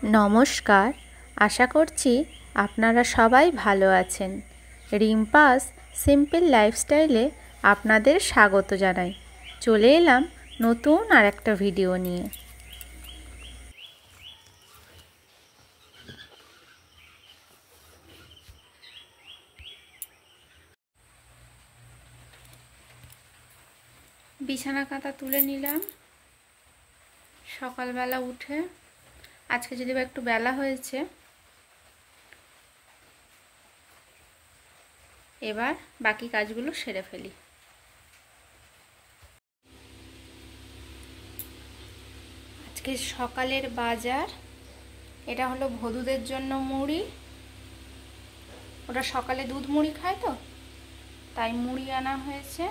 নমস্কার, আশা করছি আপনারা সবাই ভালো আছেন। রিম্পাস সিম্পল লাইফস্টাইলে আপনাদের স্বাগত জানাই। চলে এলাম নতুন আর একটা ভিডিও নিয়ে। বিছানা কাঁথা তুলে নিলাম সকালবেলা উঠে। আজকে যদিও একটু বেলা হয়েছে। এবার বাকি কাজগুলো সেরে ফেলি। আজকে সকালের বাজার, এটা হলো ভদুদের জন্য মুড়ি। ওরা সকালে দুধ মুড়ি খায় তো, তাই মুড়ি আনা হয়েছে।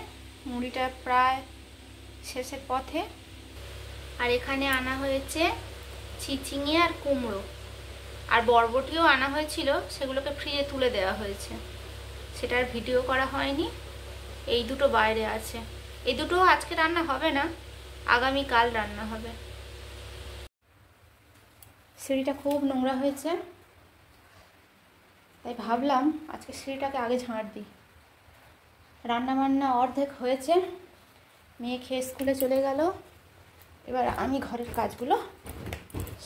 মুড়িটা প্রায় শেষের পথে। আর এখানে আনা হয়েছে চিচিঙে আর কুমড়ো, আর বরবটিও আনা হয়েছিল, সেগুলোকে ফ্রিজে তুলে দেওয়া হয়েছে, সেটার ভিডিও করা হয়নি। এই দুটো বাইরে আছে। এই দুটো আজকে রান্না হবে না, আগামীকাল রান্না হবে। সিঁড়িটা খুব নোংরা হয়েছে, তাই ভাবলাম আজকে সিঁড়িটাকে আগে ঝাঁট দিই। রান্না বান্না অর্ধেক হয়েছে, মেয়ে খেয়ে স্কুলে চলে গেল। এবার আমি ঘরের কাজগুলো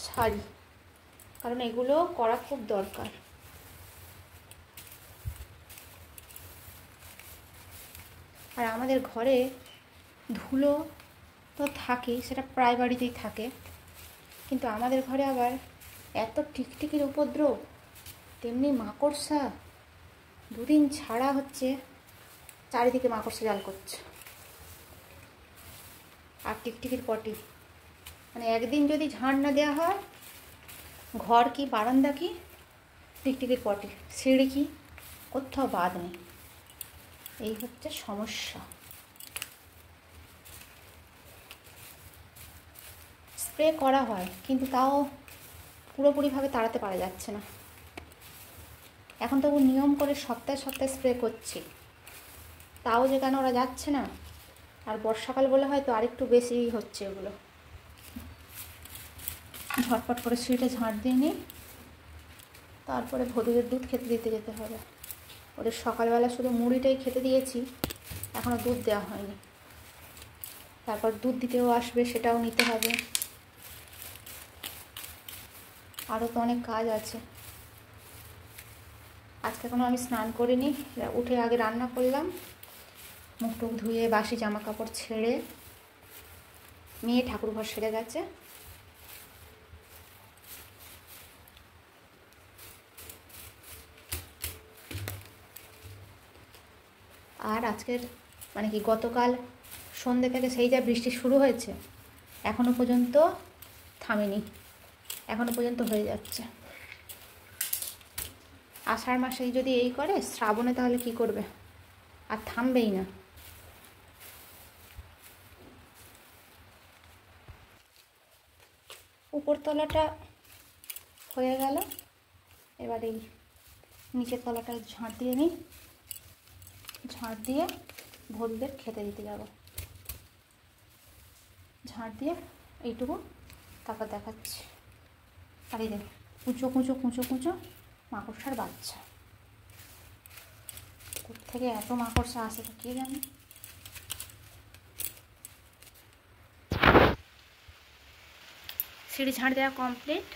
সারি, কারণ এগুলো করা খুব দরকার। আর আমাদের ঘরে ধুলো তো থাকেই, সেটা প্রায় বাড়িতেই থাকে, কিন্তু আমাদের ঘরে আবার এত টিকটিকির উপদ্রব, তেমনি মাকড়সা। দুদিন ছাড়া হচ্ছে চারিদিকে মাকড়সা জাল করছে, আর টিকটিকির পটি। মানে একদিন যদি ঝাড় না দেওয়া হয়, ঘর কি বারান্দা কি টিকটিকির পটি, সিঁড়ি কি কোথাও বাদ নেই। এই হচ্ছে সমস্যা। স্প্রে করা হয়, কিন্তু তাও পুরোপুরিভাবে তাড়াতে পারা যাচ্ছে না। এখন তবু নিয়ম করে সপ্তাহে সপ্তাহে স্প্রে করছি, তাও যে কেন ওরা যাচ্ছে না। আর বর্ষাকাল বলে হয়তো আরেকটু বেশি হচ্ছে এগুলো। ঝটপট করে সিঁড়িটা ঝাঁট দিয়ে নিই, তারপরে ভদুদের দুধ খেতে দিতে যেতে হবে। ওদের সকালবেলা শুধু মুড়িটাই খেতে দিয়েছি, এখনও দুধ দেওয়া হয়নি। তারপর দুধ দিতেও আসবে, সেটাও নিতে হবে। আরও তো অনেক কাজ আছে। আজকে এখনও আমি স্নান করিনি, উঠে আগে রান্না করলাম, মুখ টুক ধুয়ে বাসি জামা কাপড় ছেড়ে মেয়ে ঠাকুরঘর সেরে গেছে। আর আজকের মানে কি, গতকাল সন্ধ্যে থেকে সেই যা বৃষ্টি শুরু হয়েছে, এখনও পর্যন্ত থামেনি, এখনও পর্যন্ত হয়ে যাচ্ছে। আষাঢ় মাসেই যদি এই করে, শ্রাবণে তাহলে কি করবে? আর থামবেই না। উপরতলাটা হয়ে গেল, এবার এই নিচের তলাটা ঝাঁট দিয়ে নিই। ঝাঁট দিয়ে ভদুদের খেতে দিতে যাব। ঝাঁট দিয়ে এইটুকু, তারপর দেখাচ্ছি। আর এই দেখ, কুঁচো কুঁচো কুঁচো কুঁচো মাকড়সার বাচ্চা। কোত্থেকে এত মাকড়সা আসে তো কে জানে। সিঁড়ি ঝাঁট দেওয়া কমপ্লিট,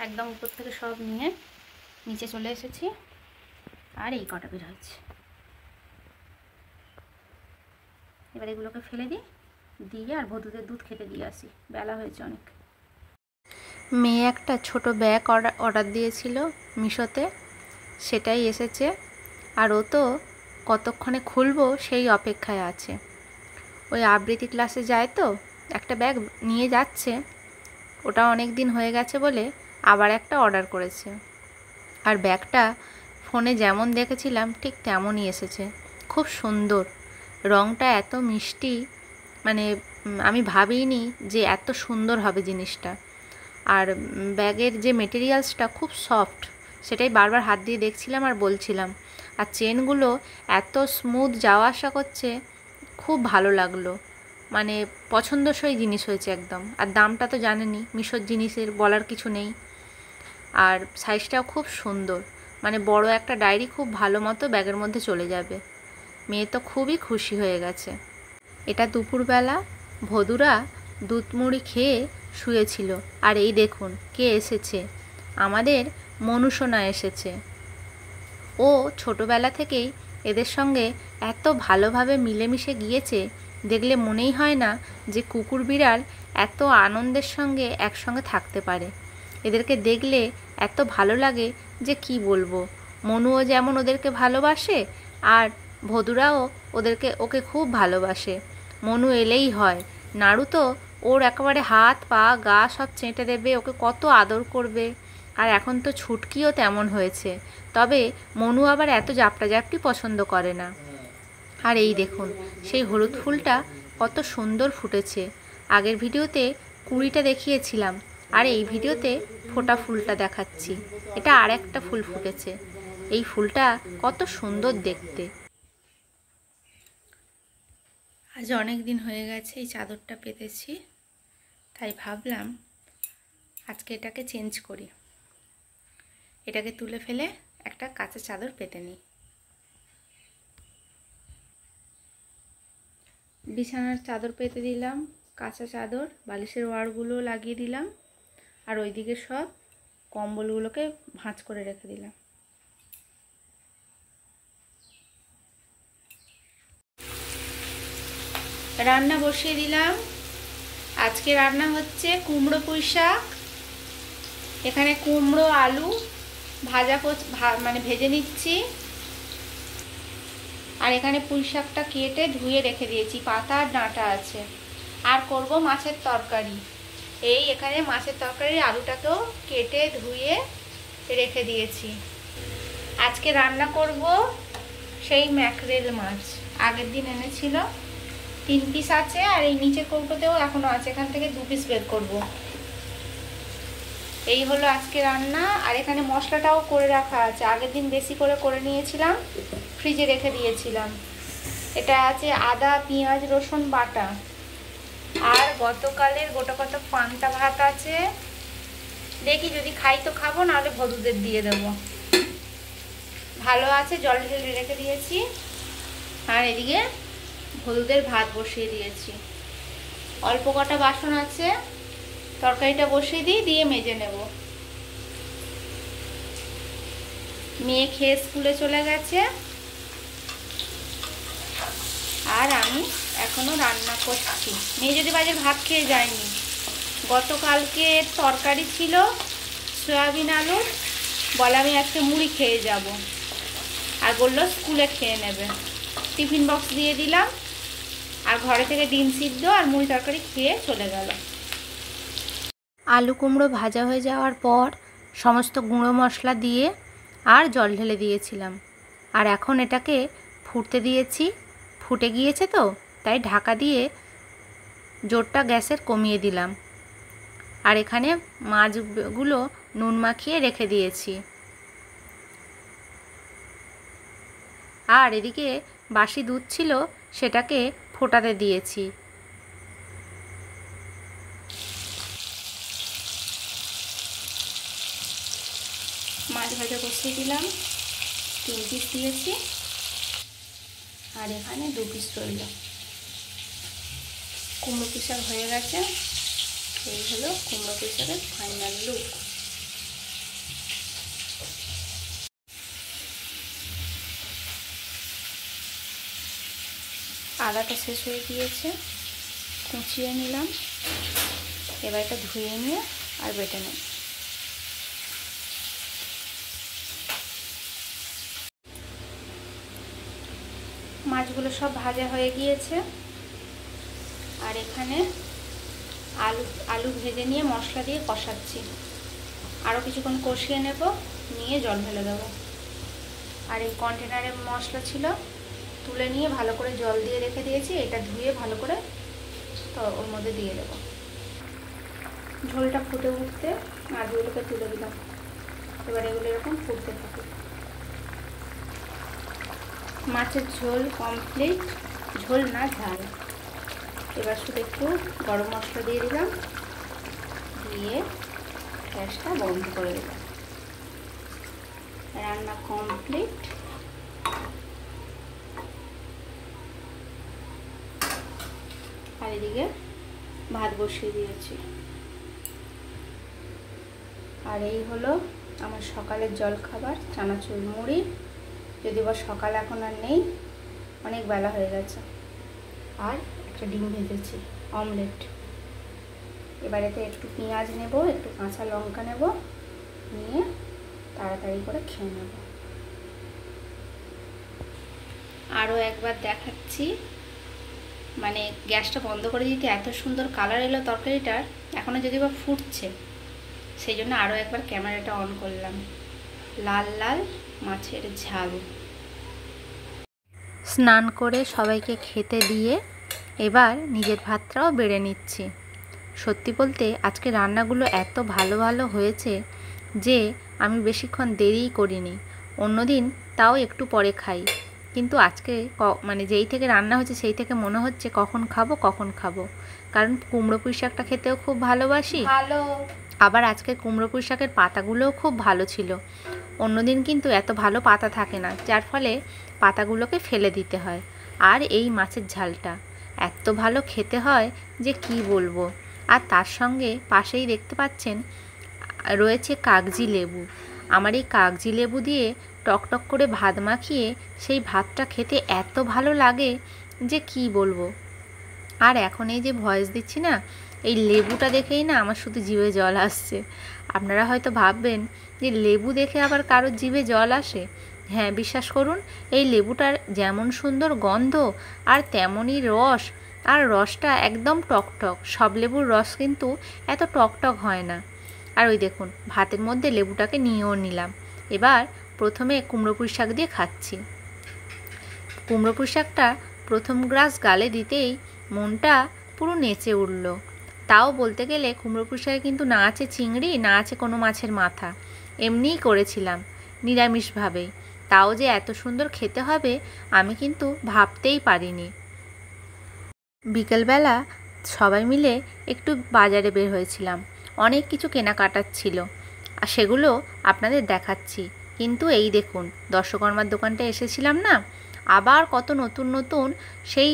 একদম উপর থেকে সব নিয়ে নিচে চলে এসেছি। আর এই কটা বের হয়েছে। এবার এগুলোকে ফেলে দিই, দিয়ে আর ভদুদের দুধ খেতে দিয়ে আসি, বেলা হয়েছে অনেক। মেয়ে একটা ছোট ব্যাগ অর্ডার দিয়েছিল মিশোতে, সেটাই এসেছে। আর ও তো কতক্ষণে খুলবো সেই অপেক্ষায় আছে। ওই আবৃত্তি ক্লাসে যায় তো, একটা ব্যাগ নিয়ে যাচ্ছে, ওটা অনেক দিন হয়ে গেছে বলে আবার একটা অর্ডার করেছে। আর ব্যাগটা ফোনে যেমন দেখেছিলাম ঠিক তেমনই এসেছে, খুব সুন্দর। রঙটা এত মিষ্টি, মানে আমি ভাবিনি যে এত সুন্দর হবে জিনিসটা। আর ব্যাগের যে মেটেরিয়ালসটা খুব সফট, সেটাই বারবার হাত দিয়ে দেখছিলাম আর বলছিলাম। আর চেনগুলো এত স্মুথ যাওয়া আসা করছে, খুব ভালো লাগলো। মানে পছন্দসই জিনিস হয়েছে একদম। আর দামটা তো জানেনই, মিশোর জিনিসের বলার কিছু নেই। আর সাইজটাও খুব সুন্দর, মানে বড় একটা ডায়েরি খুব ভালো মতো ব্যাগের মধ্যে চলে যাবে। মেয়ে তো খুবই খুশি হয়ে গেছে। এটা দুপুরবেলা ভদুরা দুধ মুড়ি খেয়ে শুয়েছিল। আর এই দেখুন কে এসেছে, আমাদের মনুসোনা এসেছে। ও ছোটোবেলা থেকেই এদের সঙ্গে এত ভালোভাবে মিলেমিশে গিয়েছে, দেখলে মনেই হয় না যে কুকুর বিড়াল এত আনন্দের সঙ্গে একসঙ্গে থাকতে পারে। এদেরকে দেখলে এত ভালো লাগে যে কি বলবো। মনুও যেমন ওদেরকে ভালোবাসে, আর ভদুরাও ওকে খুব ভালোবাসে। মনু এলেই হয়, নাড়ু তো ওর একেবারে হাত পা গা সব চেটে দেবে, ওকে কত আদর করবে। আর এখন তো ছুটকিও তেমন হয়েছে, তবে মনু আবার এত জাপটাজাপটি পছন্দ করে না। আর এই দেখুন সেই হলুদ ফুলটা কত সুন্দর ফুটেছে। আগের ভিডিওতে কুঁড়িটা দেখিয়েছিলাম, আর এই ভিডিওতে ফোটা ফুলটা দেখাচ্ছি। এটা আর একটা ফুল ফুটেছে। এই ফুলটা কত সুন্দর দেখতে। আজ অনেক দিন হয়ে গেছে এই চাদরটা পেতেছি, তাই ভাবলাম আজকে এটাকে চেঞ্জ করি, এটাকে তুলে ফেলে একটা কাঁচা চাদর পেতে নিই। বিছানার চাদর পেতে দিলাম, কাঁচা চাদর, বালিশের ওয়ারগুলো লাগিয়ে দিলাম, আর ওইদিকে সব কম্বলগুলোকে ভাঁজ করে রেখে দিলাম। রান্না বসিয়ে দিলাম। আজকে রান্না হচ্ছে কুমড়ো পুঁই শাক। এখানে কুমড়ো আলু মানে ভেজে নিচ্ছি, আর এখানে পুঁই শাকটা কেটে ধুয়ে রেখে দিয়েছি, পাতা আর ডাঁটা আছে। আর করব মাছের তরকারি। এই এখানে মাছের তরকারির আলুটাকেও কেটে ধুয়ে রেখে দিয়েছি। আজকে রান্না করব সেই ম্যাকরেল মাছ, আগের দিন এনেছিল, 3 পিস আছে, আর এই নিচের কৌটোতেও এখনো আছে, এখান থেকে 2 পিস বের করব। এই হলো আজকে রান্না। আর এখানে মশলাটাও করে রাখা আছে, আগের দিন বেশি করে নিয়েছিলাম, ফ্রিজে রেখে দিয়েছিলাম। এটা আছে আদা পেঁয়াজ রসুন বাটা, আর গতকালের গোটা কত পান্তা ভাত আছে। দেখি যদি খাই তো খাবো, নাহলে ভদুদের দিয়ে দেবো। ভালো আছে, জল ঢেলে রেখে দিয়েছি। আর এদিকে ভদুদের ভাত বসিয়ে দিয়েছি। অল্প কটা বাসন আছে, তরকারিটা বসিয়ে দিয়ে মেজে নেব। মেয়ে খেয়ে স্কুলে চলে গেছে, আর আমি এখনো রান্না করছি। মেয়ে যদি বাজে ভাত খেয়ে যায়নি। গতকালকে তরকারি ছিল সয়াবিন আলুর, বলে আমি আজকে মুড়ি খেয়ে যাব, আর বললো স্কুলে খেয়ে নেবে। টিফিন বক্স দিয়ে দিলাম, আর ঘরে থেকে ডিম সিদ্ধ আর মুড়ি তরকারি খেয়ে চলে গেল। আলু কুমড়ো ভাজা হয়ে যাওয়ার পর সমস্ত গুঁড়ো মশলা দিয়ে আর জল ঢেলে দিয়েছিলাম, আর এখন এটাকে ফুটতে দিয়েছি। ফুটে গিয়েছে তো, তাই ঢাকা দিয়ে জোরটা গ্যাসের কমিয়ে দিলাম। আর এখানে মাছগুলো নুন মাখিয়ে রেখে দিয়েছি। আর এদিকে বাসি দুধ ছিল, সেটাকে ফোটাতে দিয়েছি। মাছ ভাজা বসিয়ে দিলাম, 3 পিস দিয়েছি, আর এখানে 2 পিস রইল। কুমড়ো পুঁই শাক হয়ে গেছে। এই হলো কুমড়ো পুঁই শাকের ফাইনাল লুক। আদাটা শেষ হয়ে গিয়েছে, কুচিয়ে নিলাম। এবার এটা ধুয়ে নিয়ে আর বেটে নেব। মাছগুলো সব ভাজা হয়ে গিয়েছে, আর এখানে আলু ভেজে নিয়ে মশলা দিয়ে কষাচ্ছি। আরও কিছুক্ষণ কষিয়ে নেব, নিয়ে জল ঢেলে দেবো। আর এই কন্টেনারে মশলা ছিল, তুলে নিয়ে ভালো করে জল দিয়ে রেখে দিয়েছি। এটা ধুয়ে ভালো করে তো ওর মধ্যে দিয়ে দেবো। ঝোলটা ফুটে উঠতে মাছগুলোকে তুলে দিলাম। এবার এগুলো এরকম ফুটতে থাকে। মাছের ঝোল কমপ্লিট, ঝোল না ঝাল। এবার শুধু একটু গরম মশলা দিয়ে দিলাম, দিয়ে গ্যাসটা বন্ধ করে দিলাম। রান্না কমপ্লিট। আর এদিকে ভাত বসিয়ে দিয়েছি। আর এই হলো আমার সকালের জলখাবার, চানাচুর মুড়ি। যদি বা সকাল এখন আর নেই, অনেক বেলা হয়ে গেছে। আর একটা ডিম ভেজেছি, অমলেট। এবারেতে একটু পেঁয়াজ নেব, একটু কাঁচা লঙ্কা নেব, নিয়ে তাড়াতাড়ি করে খেয়ে নেব। আরও একবার দেখাচ্ছি, মানে গ্যাসটা বন্ধ করে দিতে এত সুন্দর কালার এলো তরকারিটার, এখনও যদি বা ফুটছে, সেই জন্য আরও একবার ক্যামেরাটা অন করলাম। লাল লাল মাছের ঝাল। স্নান করে সবাইকে খেতে দিয়ে এবার নিজের ভাতটাও বেড়ে নিচ্ছি। সত্যি বলতে আজকে রান্নাগুলো এত ভালো ভালো হয়েছে যে আমি বেশিক্ষণ দেরিই করিনি। অন্যদিন তাও একটু পরে খাই, কিন্তু আজকে মানে যেই থেকে রান্না হচ্ছে সেই থেকে মনে হচ্ছে কখন খাবো। কারণ কুমড়ো পুঁই শাকটা খেতেও খুব ভালোবাসি। আবার আজকে কুমড়ো পুঁই শাকের পাতাগুলোও খুব ভালো ছিল। অন্যদিন কিন্তু এত ভালো পাতা থাকে না, যার ফলে পাতাগুলোকে ফেলে দিতে হয়। আর এই মাছের ঝালটা এত ভালো খেতে হয় যে কি বলবো। আর তার সঙ্গে পাশেই দেখতে পাচ্ছেন রয়েছে কাগজি লেবু। আমার এই কাগজি লেবু দিয়ে টকটক করে ভাত মাখিয়ে সেই ভাতটা খেতে এত ভালো লাগে যে কি বলবো। আর এখন এই যে ভয়েস দিচ্ছি না, এই লেবুটা দেখেই না আমার শুধু জিভে জল আসছে। আপনারা হয়তো ভাববেন যে লেবু দেখে আবার কারোর জিভে জল আসে। হ্যাঁ, বিশ্বাস করুন, এই লেবুটার যেমন সুন্দর গন্ধ আর তেমনই রস। আর রসটা একদম টকটক। সব লেবুর রস কিন্তু এত টকটক হয় না। আর ওই দেখুন, ভাতের মধ্যে লেবুটাকে নিয়েও নিলাম। এবার প্রথমে কুমড়ো পুঁই শাক দিয়ে খাচ্ছি। কুমড়ো পুঁই শাকটা প্রথম গ্রাস গালে দিতেই মনটা পুরো নেচে উঠল। তাও বলতে গেলে কুমড়ো পুঁই শাকে কিন্তু না আছে চিংড়ি, না আছে কোনো মাছের মাথা। এমনিই করেছিলাম, নিরামিষভাবেই। তাও যে এত সুন্দর খেতে হবে আমি কিন্তু ভাবতেই পারিনি। বিকেলবেলা সবাই মিলে একটু বাজারে বের হয়েছিলাম। অনেক কিছু কেনাকাটার ছিল, আর সেগুলো আপনাদের দেখাচ্ছি। কিন্তু এই দেখুন, দর্শকর্মার দোকানটা এসেছিলাম না, আবার কত নতুন নতুন সেই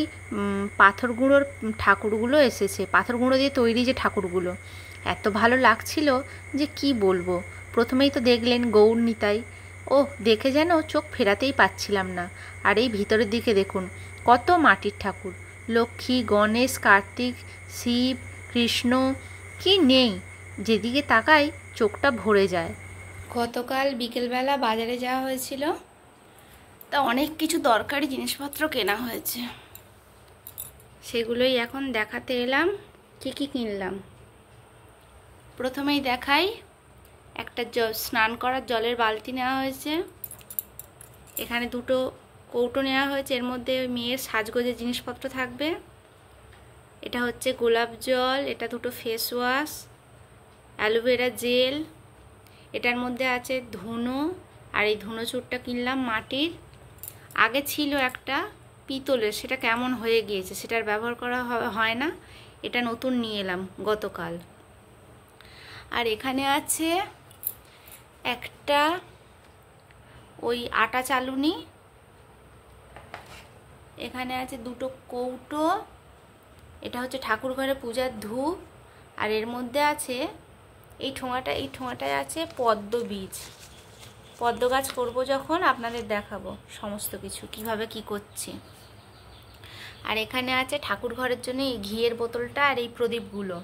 পাথর গুঁড়োর ঠাকুরগুলো এসেছে। পাথর গুঁড়ো দিয়ে তৈরি যে ঠাকুরগুলো, এত ভালো লাগছিল যে কি বলবো। প্রথমেই তো দেখলেন গৌর নিতাই। ও দেখে যেন চোখ ফেরাতেই পাচ্ছিলাম না। আর এই ভিতরের দিকে দেখুন কত মাটির ঠাকুর, লক্ষ্মী, গণেশ, কার্তিক, শিব, কৃষ্ণ, কি নেই, যেদিকে তাকাই চোখটা ভরে যায়। গতকাল বিকেলবেলা বাজারে যাওয়া হয়েছিল, তা অনেক কিছু দরকারি জিনিসপত্র কেনা হয়েছে। সেগুলোই এখন দেখাতে এলাম কি কি কিনলাম। প্রথমেই দেখাই, একটা স্নান করার জলের বালতি নেওয়া হয়েছে। এখানে দুটো কৌটো নেওয়া হয়েছে, এর মধ্যে মেয়ের সাজগোজের জিনিসপত্র থাকবে। এটা হচ্ছে গোলাপ জল, এটা দুটো ফেস ওয়াশ, অ্যালোভেরা জেল, এটার মধ্যে আছে ধুনো। আর এই ধুনো চুরটা কিনলাম মাটির। আগে ছিল একটা পিতলের, সেটা কেমন হয়ে গিয়েছে, সেটার ব্যবহার করা হয় না। এটা নতুন নিয়ে এলাম গতকাল। আর এখানে আছে একটা ওই আটা চালুনি, এখানে আছে দুটো কৌটো, এটা হচ্ছে ঠাকুর ঘরে পূজার ধূপ। আর এর মধ্যে আছে এই ঠোঙাটায় আছে পদ্ম বীজ। পদ্ম গাছ করবো যখন আপনাদের দেখাবো সমস্ত কিছু কিভাবে কি করছি। আর এখানে আছে ঠাকুর ঘরের জন্য এই ঘিয়ের বোতলটা আর এই প্রদীপগুলো।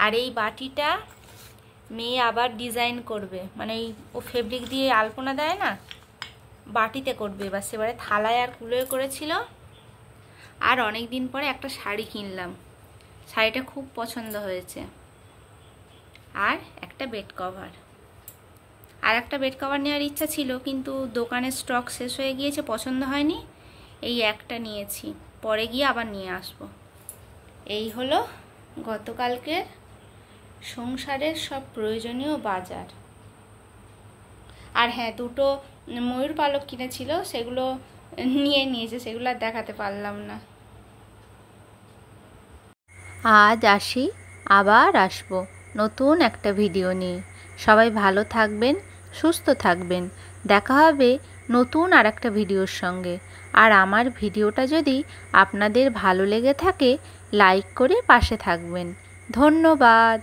আর এই বাটিটা মেয়ে আবার ডিজাইন করবে, মানে ও ফেব্রিক দিয়ে আলপনা দেয় না, বাটিতে করবে। এবার সেবারে থালায় আর কুলোয় করেছিল। আর অনেক দিন পরে একটা শাড়ি কিনলাম, শাড়িটা খুব পছন্দ হয়েছে। আর একটা বেড কভার, আর একটা বেড কভার নেওয়ার ইচ্ছা ছিল, কিন্তু দোকানের স্টক শেষ হয়ে গিয়েছে, পছন্দ হয়নি। এই একটা নিয়েছি, পরে গিয়ে আবার নিয়ে আসবো। এই হলো গতকালকের সংসারের সব প্রয়োজনীয় বাজার। আর হ্যাঁ, দুটো ময়ূর পালক কিনেছিল, সেগুলো নিয়েছে, সেগুলো আর দেখাতে পারলাম না। আজ আসি, আবার আসবো নতুন একটা ভিডিও নিয়ে। সবাই ভালো থাকবেন, সুস্থ থাকবেন। দেখা হবে নতুন আর একটা ভিডিওর সঙ্গে। আর আমার ভিডিওটা যদি আপনাদের ভালো লেগে থাকে লাইক করে পাশে থাকবেন। ধন্যবাদ।